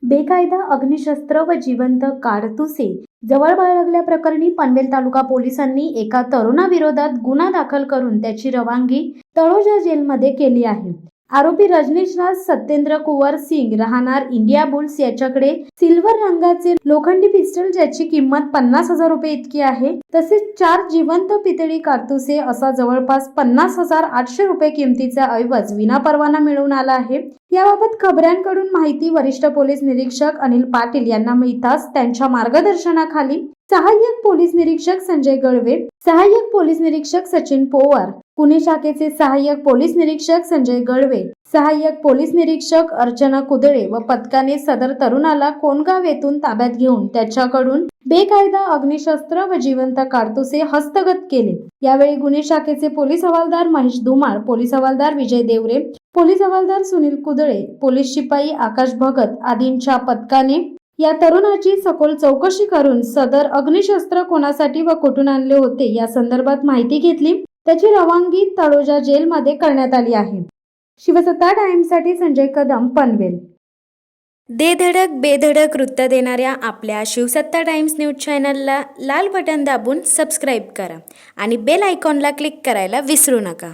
बेकायदा अग्निशस्त्र व जिवंत कारतुसे जवळ बाळगल्याप्रकरणी पनवेल तालुका पोलिसांनी एका तरुणाविरोधात गुन्हा दाखल करून त्याची रवानगी तळोजा जेलमध्ये केली आहे। आरोपी रजनीश राज सत्येंद्र कुंवर सिंग राहणार इंडिया बुल्स याच्याकडे सिल्वर रंगाचे लोखंडी पिस्टल ज्याची किंमत 50,000 रुपये इतकी आहे, तसेच 4 जिवंत पितळी कारतुसे असा जवळपास 50,800 रुपये किमतीचा ऐवज विनापरवाना मिळून आला आहे। याबाबत खबऱ्यांकडून माहिती वरिष्ठ पोलीस निरीक्षक अनिल पाटील यांना मिळताच त्यांच्या मार्गदर्शनाखाली सहाय्यक पोलीस निरीक्षक संजय गळवे, सहाय्यक पोलीस निरीक्षक सचिन पोवार, पुणे शाखेचे सहाय्यक पोलीस निरीक्षक संजय गळवे, सहाय्यक पोलीस निरीक्षक अर्चना कुदळे व पथकाने सदर तरुणाला कोणगाव येथून ताब्यात घेऊन त्याच्याकडून बेकायदा अग्निशस्त्र व जिवंत कारतुसे हस्तगत केले। यावेळी गुन्हे शाखेचे पोलीस हवालदार महेश धुमाळ, पोलीस हवालदार विजय देवरे, पोलीस हवालदार सुनील कुदळे, पोलीस शिपाई आकाश भगत आदींच्या पथकाने या तरुणाची सखोल चौकशी करून सदर अग्निशस्त्र कोणासाठी व कुठून आणले होते या संदर्भात माहिती घेतली। त्याची रवानगी तळोजा जेलमध्ये करण्यात आली आहे। शिवसत्ता टाइम्ससाठी संजय कदम, पनवेल। दे धडक बेधडक वृत्त देणाऱ्या आपल्या शिवसत्ता टाइम्स न्यूज चॅनलला लाल बटन दाबून सबस्क्राईब करा आणि बेल आयकॉनला क्लिक करायला विसरू नका।